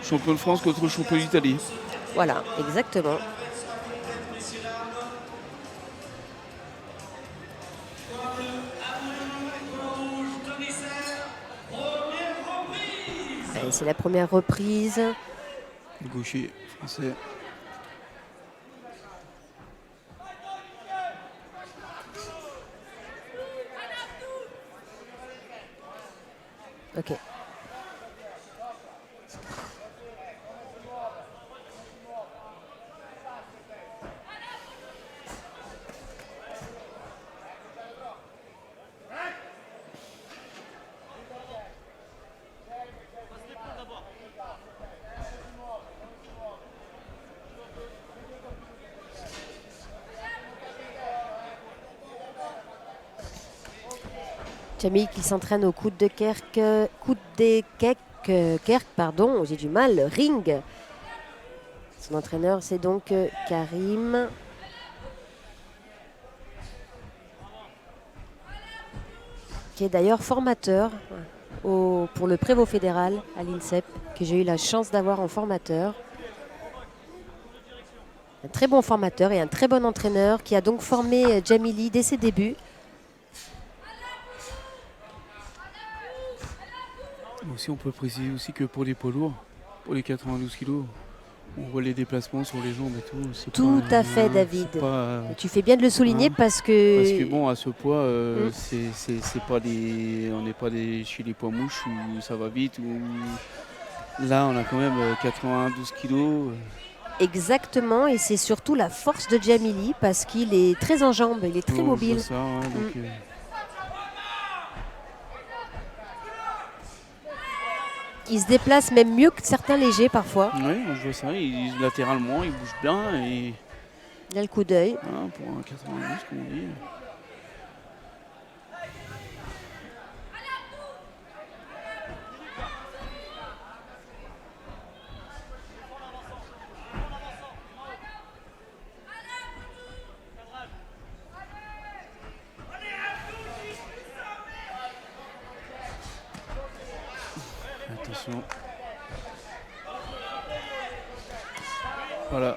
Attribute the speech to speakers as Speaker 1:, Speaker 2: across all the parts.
Speaker 1: Champion de France contre champion d'Italie.
Speaker 2: Voilà, exactement. C'est la première reprise.
Speaker 1: Gaucher français.
Speaker 2: Ok. Jamie qui s'entraîne au coude de Kerk, pardon, j'ai du mal, ring. Son entraîneur, c'est donc Karim. Qui est d'ailleurs formateur pour le Prévost fédéral à l'INSEP, que j'ai eu la chance d'avoir en formateur. Un très bon formateur et un très bon entraîneur qui a donc formé Jamili dès ses débuts.
Speaker 1: Aussi, on peut préciser aussi que pour les poids lourds, pour les 92 kg, on voit les déplacements sur les jambes et tout.
Speaker 2: Tout à fait, David. Tu fais bien de le souligner parce que...
Speaker 1: Parce que bon, à ce poids, c'est pas on n'est pas chez les poids mouches où ça va vite. Là, on a quand même 92 kg.
Speaker 2: Exactement, et c'est surtout la force de Jamili parce qu'il est très en jambes, il est très mobile.
Speaker 1: Ça, ouais, donc,
Speaker 2: il se déplace même mieux que certains légers parfois.
Speaker 1: Oui, je vois ça, latéralement, il bouge bien. Et...
Speaker 2: il a le coup d'œil.
Speaker 1: Ah, pour un 92, comme on dit. Attention. Voilà.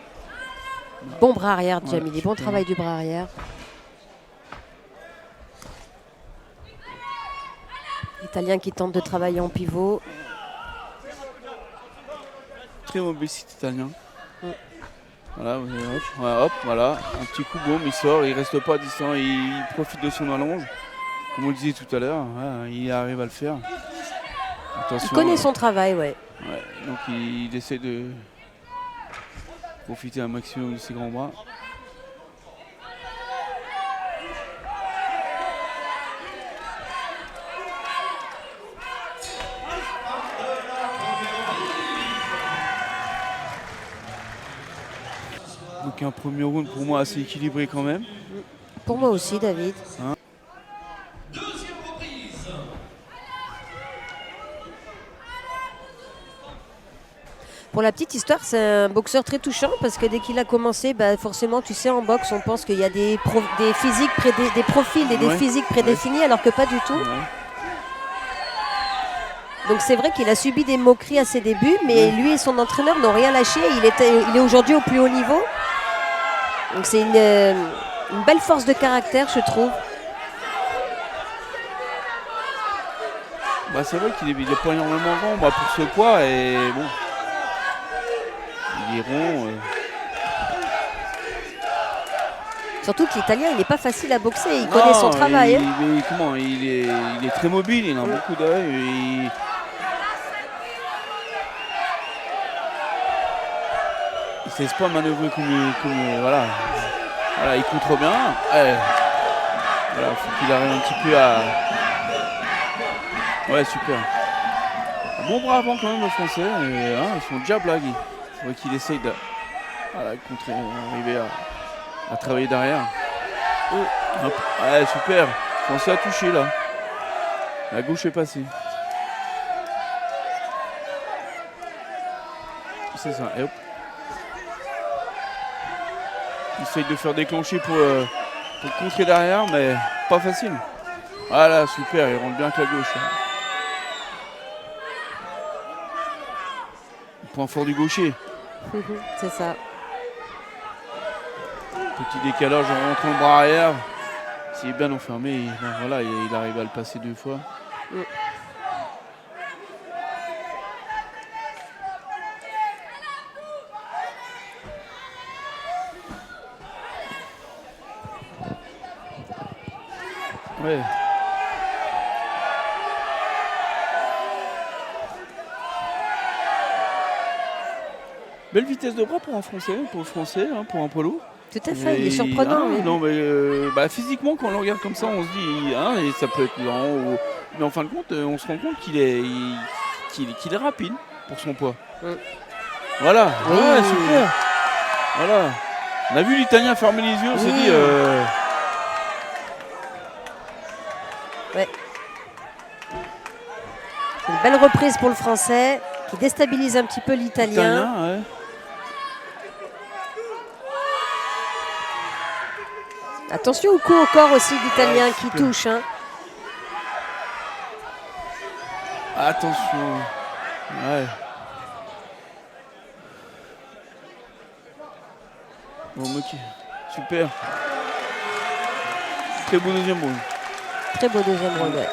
Speaker 2: Bon bras arrière de Jamili, bon travail du bras arrière. L'Italien qui tente de travailler en pivot.
Speaker 1: Très mobile cet Italien. Voilà, hop, voilà, un petit coup, boum, il sort, il reste pas à distance, il profite de son allonge. Comme on le disait tout à l'heure, voilà, il arrive à le faire. Attention,
Speaker 2: il connaît son travail,
Speaker 1: ouais. Donc il essaie de profiter un maximum de ses grands bras. Donc un premier round pour moi assez équilibré quand même.
Speaker 2: Pour moi aussi, David.
Speaker 3: Deuxième reprise.
Speaker 2: Pour la petite histoire, c'est un boxeur très touchant parce que dès qu'il a commencé, forcément, tu sais, en boxe, on pense qu'il y a des physiques des profils et des physiques prédéfinis, alors que pas du tout. Donc c'est vrai qu'il a subi des moqueries à ses débuts, mais lui et son entraîneur n'ont rien lâché. Il est aujourd'hui au plus haut niveau. Donc c'est une belle force de caractère, je trouve.
Speaker 1: C'est vrai qu'il est pas énormément rond pour ce poids et bon. Il est rond.
Speaker 2: Surtout que l'Italien, il n'est pas facile à boxer, il connaît son travail.
Speaker 1: Il est très mobile, il a beaucoup d'œil. Il ne cesse pas manœuvrer comme voilà. Voilà, il contre bien. Voilà, faut qu'il arrive un petit peu à. Ouais, super. Bon bras avant quand même le français. Son jab là, qu'il essaye de arriver à travailler derrière. Hop. Ouais, super. Français a touché là. La gauche est passée. C'est ça. Et hop. Il essaye de faire déclencher pour contrer derrière, mais pas facile. Voilà, super, il rentre bien avec la gauche. point fort du gaucher.
Speaker 2: C'est ça.
Speaker 1: Petit décalage en rentrant le bras arrière. S'il est bien enfermé, voilà, il arrive à le passer 2 fois. Ouais. Belle vitesse de bras pour un Français, pour un poids lourd.
Speaker 2: Tout à fait, il est surprenant.
Speaker 1: Ah,
Speaker 2: oui.
Speaker 1: non, mais physiquement, quand on le regarde comme ça, on se dit, et ça peut être lent. Mais en fin de compte, on se rend compte qu'il est rapide pour son poids. Voilà,
Speaker 2: Oui.
Speaker 1: ouais, super. Voilà. On a vu l'Italien fermer les yeux, on s'est
Speaker 2: Oui.
Speaker 1: dit.
Speaker 2: Ouais. Une belle reprise pour le Français qui déstabilise un petit peu l'Italien.
Speaker 1: Italien, ouais.
Speaker 2: Attention au coup au corps aussi d'Italien qui
Speaker 1: super.
Speaker 2: touche. Hein.
Speaker 1: Attention. Ouais. Bon, ok. Super. Très beau deuxième round.
Speaker 2: Très beau deuxième round. Ouais.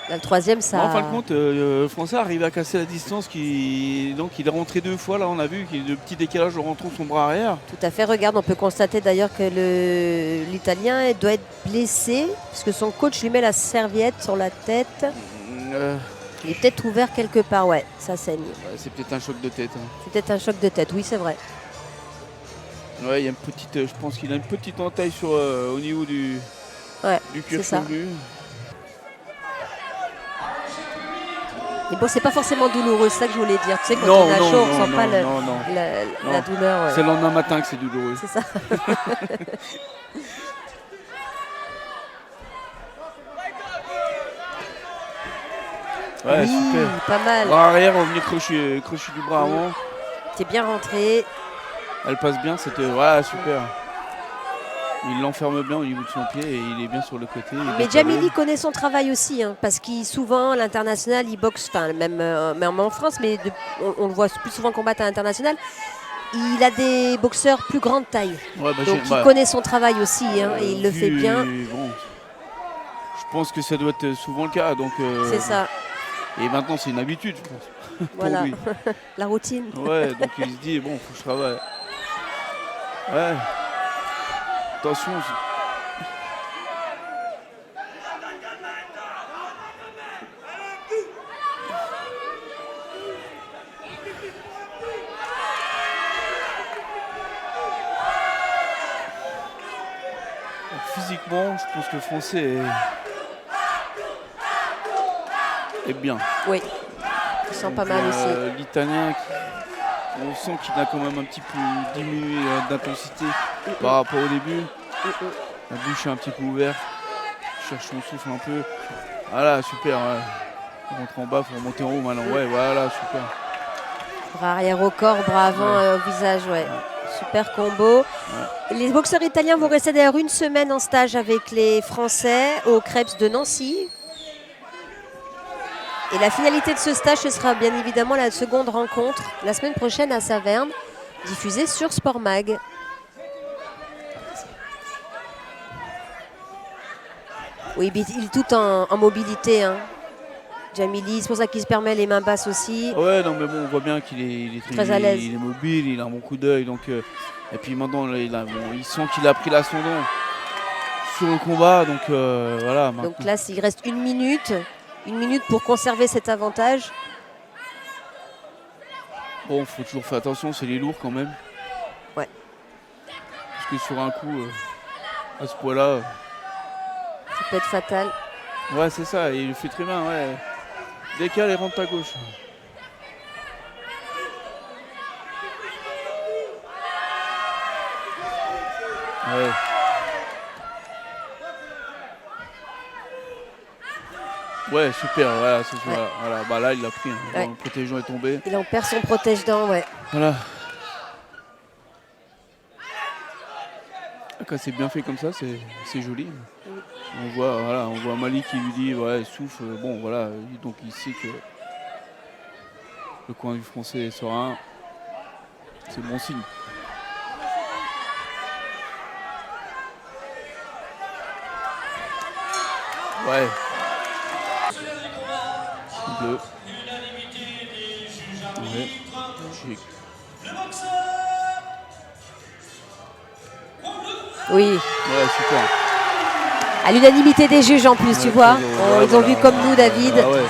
Speaker 2: Là, le troisième, ça.
Speaker 1: En fin de compte, le Français arrive à casser la distance. Donc il est rentré 2 fois. Là, on a vu qu'il y a de petits décalages en rentrant son bras arrière.
Speaker 2: Tout à fait. Regarde, on peut constater d'ailleurs que l'Italien doit être blessé puisque son coach lui met la serviette sur la tête. Il est peut-être ouvert quelque part. Ouais, ça saigne.
Speaker 1: Ouais, c'est peut-être un choc de tête. Hein.
Speaker 2: C'est peut-être un choc de tête. Oui, c'est vrai.
Speaker 1: Ouais, il y a une petite. Je pense qu'il a une petite entaille au niveau du cuir
Speaker 2: c'est ça.
Speaker 1: chevelu.
Speaker 2: Et bon, c'est pas forcément douloureux, c'est ça que je voulais dire. Tu sais, quand
Speaker 1: Non,
Speaker 2: on a
Speaker 1: non,
Speaker 2: chaud, on
Speaker 1: non,
Speaker 2: sent
Speaker 1: non,
Speaker 2: pas
Speaker 1: non.
Speaker 2: la douleur. Ouais.
Speaker 1: C'est le lendemain matin que c'est douloureux.
Speaker 2: C'est ça.
Speaker 1: Ouais,
Speaker 2: Oui,
Speaker 1: super.
Speaker 2: pas mal.
Speaker 1: Bras arrière, on venait crocher du bras avant.
Speaker 2: T'es bien rentré.
Speaker 1: Elle passe bien, c'était super. Il l'enferme bien au niveau de son pied et il est bien sur le côté.
Speaker 2: Mais Djamili connaît son travail aussi, hein, parce qu'il souvent à l'international, il boxe, même en France, mais on le voit plus souvent combattre à l'international. Il a des boxeurs plus grande taille.
Speaker 1: Ouais,
Speaker 2: Donc il connaît son travail aussi, hein, et il le fait bien.
Speaker 1: Bon, je pense que ça doit être souvent le cas. Donc,
Speaker 2: c'est ça.
Speaker 1: Et maintenant, c'est une habitude, je pense.
Speaker 2: Voilà,
Speaker 1: pour lui.
Speaker 2: la routine.
Speaker 1: Ouais, donc il se dit, bon, faut que je travaille. Ouais. Attention. Physiquement, je pense que le Français est bien.
Speaker 2: Oui, il sent pas mal aussi.
Speaker 1: L'Italien, on sent qu'il a quand même un petit peu diminué d'intensité par rapport au début. La bouche est un petit peu ouverte. Il cherche son souffle un peu. Voilà, super. Ouais. Il rentre en bas, il faut remonter en haut maintenant. Ouais, voilà, super.
Speaker 2: Bras arrière au corps, bras avant au visage, ouais. Super combo. Ouais. Les boxeurs italiens vont rester d'ailleurs 1 semaine en stage avec les Français au Krebs de Nancy. Et la finalité de ce stage, ce sera bien évidemment la seconde rencontre la semaine prochaine à Saverne, diffusée sur Sport Mag. Oui, il est tout en mobilité. Hein. Djamili, c'est pour ça qu'il se permet les mains basses aussi.
Speaker 1: Ouais, non, mais bon, on voit bien qu'il est
Speaker 2: très à l'aise.
Speaker 1: Il est mobile, il a un bon coup d'œil. Et puis maintenant, il sent qu'il a pris l'ascendant sur le combat. Donc voilà. Maintenant.
Speaker 2: Donc là, il reste 1 minute. 1 minute pour conserver cet avantage.
Speaker 1: Bon, il faut toujours faire attention, c'est les lourds quand même.
Speaker 2: Ouais.
Speaker 1: Parce que sur un coup, à ce poids-là.
Speaker 2: Ça peut être fatal.
Speaker 1: Ouais, c'est ça, il le fait très bien, ouais. Décale et rentre à gauche. Ouais. Ouais, super, voilà, c'est sûr. Ouais. Voilà. Bah là, il l'a pris. Hein. Ouais. Le protège-dents est tombé.
Speaker 2: Il en perd son protège-dents, ouais.
Speaker 1: Voilà. Quand c'est bien fait comme ça, c'est joli. On voit Mali qui lui dit ouais, souffle. Bon, voilà, donc il sait que Le coin du français est serein. C'est bon signe. Ouais. Bleu. Ouais. Chic.
Speaker 2: Oui,
Speaker 1: Ouais, super.
Speaker 2: à l'unanimité des juges en plus, tu vois.
Speaker 1: Ouais,
Speaker 2: Ils ont vu comme nous, David.
Speaker 1: Ah ouais.